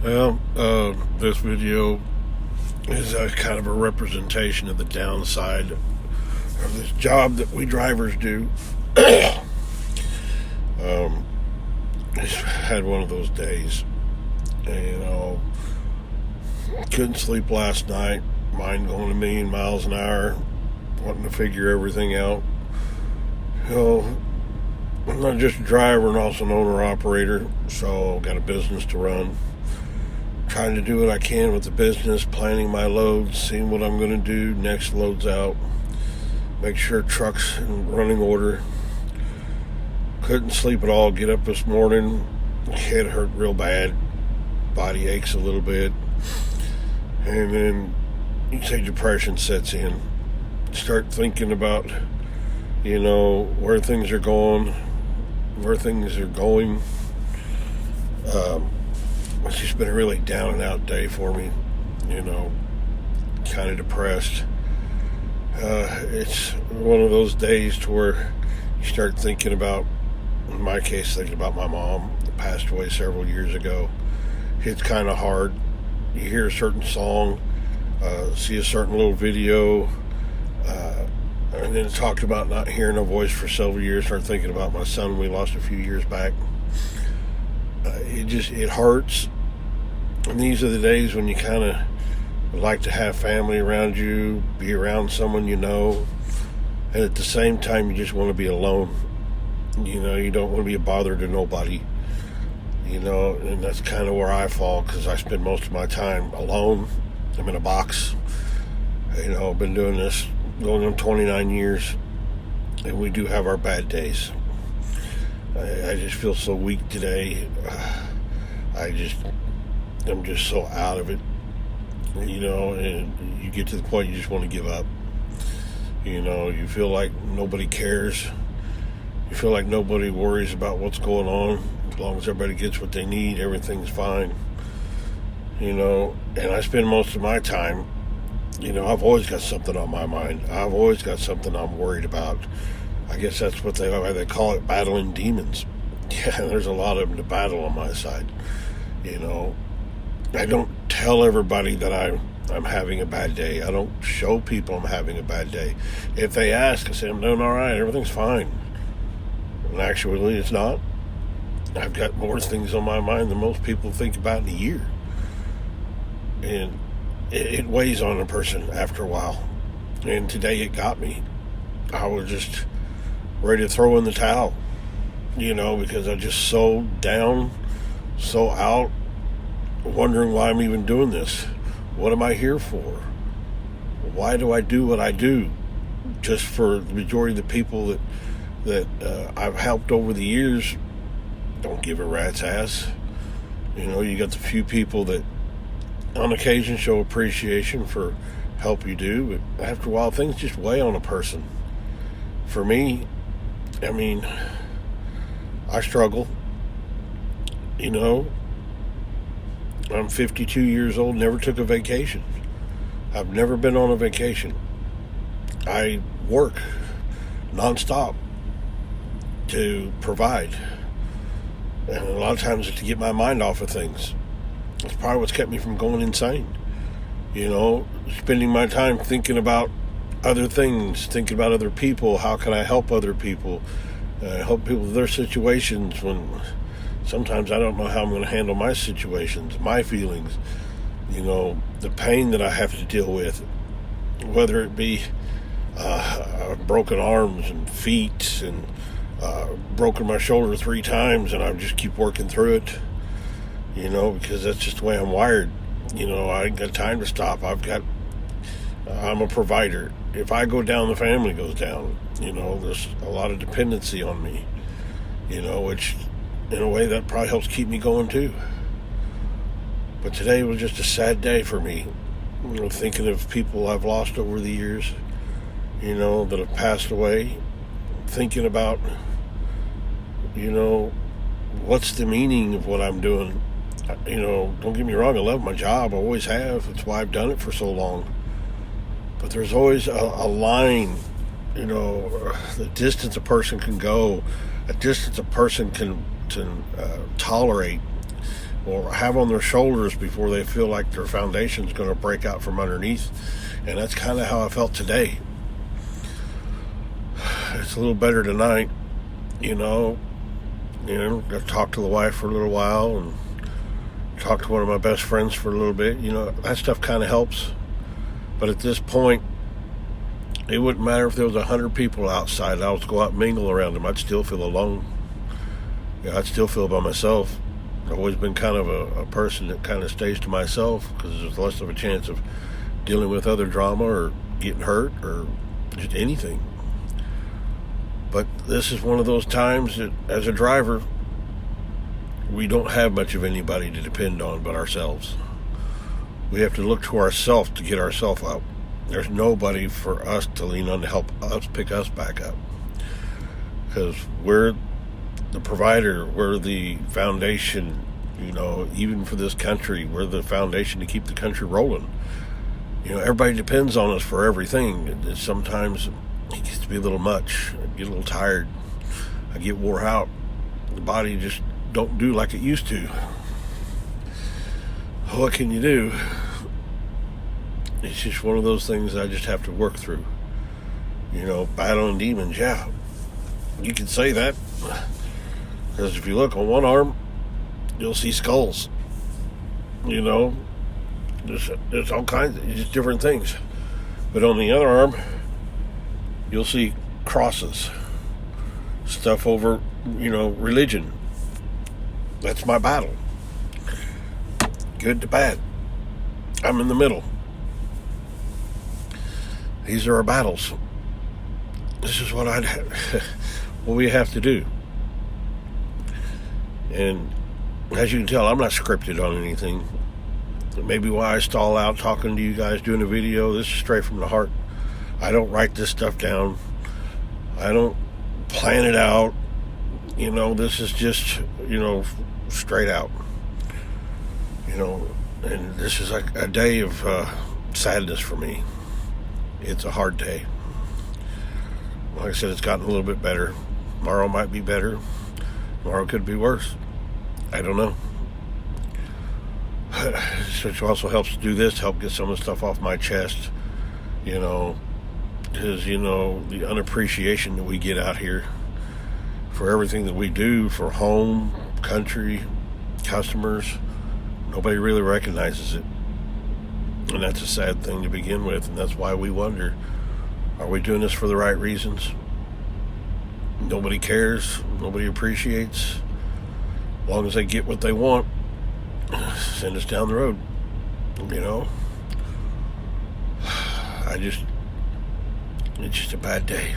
Well, this video is kind of a representation of the downside of this job that we drivers do. Just had one of those days. And, couldn't sleep last night. Mind going a million miles an hour, wanting to figure everything out. I'm not just a driver and also an owner-operator, so got a business to run. Trying to do what I can with the business, planning my loads, seeing what I'm going to do, next loads out, make sure truck's in running order. Couldn't sleep at all, get up this morning, head hurt real bad, body aches a little bit, and then you can say depression sets in. Start thinking about, where things are going. It's just been a really down and out day for me, kind of depressed. It's one of those days to where you start thinking about, in my case, thinking about my mom that passed away several years ago. It's kind of hard. You hear a certain song, see a certain little video, and then talked about not hearing a voice for several years. Start thinking about my son we lost a few years back. It hurts. And these are the days when you kind of like to have family around you, be around someone you know, and at the same time you just want to be alone. You don't want to be a bother to nobody. And that's kind of where I fall, because I spend most of my time alone. I'm in a box. I've been doing this going on 29 years, and we do have our bad days. I just feel so weak today. I'm just so out of it, and you get to the point you just want to give up. You feel like nobody cares. You feel like nobody worries about what's going on. As long as everybody gets what they need, everything's fine. And I spend most of my time, I've always got something on my mind. I've always got something I'm worried about. I guess that's what they call it, battling demons. Yeah, there's a lot of them to battle on my side. I don't tell everybody that I'm having a bad day. I don't show people I'm having a bad day. If they ask, I say I'm doing all right, everything's fine. And actually, it's not. I've got more things on my mind than most people think about in a year. And it weighs on a person after a while. And today it got me. I was just ready to throw in the towel, because I'm just so down, so out, wondering why I'm even doing this. What am I here for? Why do I do what I do? Just for the majority of the people that I've helped over the years don't give a rat's ass. You got the few people that on occasion show appreciation for help you do, but after a while things just weigh on a person. For me, I struggle. I'm 52 years old, never took a vacation. I've never been on a vacation. I work nonstop to provide. And a lot of times it's to get my mind off of things. That's probably what's kept me from going insane. Spending my time thinking about other things, thinking about other people. How can I help other people? Help people with their situations when sometimes I don't know how I'm going to handle my situations, my feelings, the pain that I have to deal with, whether it be broken arms and feet and broken my shoulder 3 times, and I just keep working through it, because that's just the way I'm wired. I ain't got time to stop. I'm a provider. If I go down, the family goes down. There's a lot of dependency on me, which in a way that probably helps keep me going too. But today was just a sad day for me, thinking of people I've lost over the years, that have passed away, thinking about, what's the meaning of what I'm doing. Don't get me wrong, I love my job, I always have. That's why I've done it for so long. But there's always a line, the distance a person can go, a distance a person can tolerate or have on their shoulders before they feel like their foundation's going to break out from underneath. And that's kind of how I felt today. It's a little better tonight, you know. I talked to the wife for a little while and talked to one of my best friends for a little bit. That stuff kind of helps. But at this point, it wouldn't matter if there was 100 people outside. I was to go out and mingle around them. I'd still feel alone. I'd still feel by myself. I've always been kind of a person that kind of stays to myself because there's less of a chance of dealing with other drama or getting hurt or just anything. But this is one of those times that, as a driver, we don't have much of anybody to depend on but ourselves. We have to look to ourselves to get ourselves up. There's nobody for us to lean on to help us pick us back up. Because we're the provider, we're the foundation, even for this country, we're the foundation to keep the country rolling. Everybody depends on us for everything. Sometimes it gets to be a little much. I get a little tired. I get wore out. The body just don't do like it used to. What can you do? It's just one of those things I just have to work through. Battling demons, yeah. You can say that. Because if you look on one arm, you'll see skulls. There's all kinds of just different things. But on the other arm, you'll see crosses. Stuff over, religion. That's my battle. Good to bad. I'm in the middle. These are our battles. This is what what we have to do. And as you can tell, I'm not scripted on anything. Maybe why I stall out talking to you guys, doing a video. This is straight from the heart. I don't write this stuff down. I don't plan it out. This is just, straight out. And this is like a day of sadness for me. It's a hard day. Like I said, it's gotten a little bit better. Tomorrow might be better. Tomorrow could be worse. I don't know. Which also helps to do this, help get some of the stuff off my chest. Because, the unappreciation that we get out here for everything that we do for home, country, customers, nobody really recognizes it. And that's a sad thing to begin with, and that's why we wonder, are we doing this for the right reasons? Nobody cares, nobody appreciates. As long as they get what they want, send us down the road. It's just a bad day.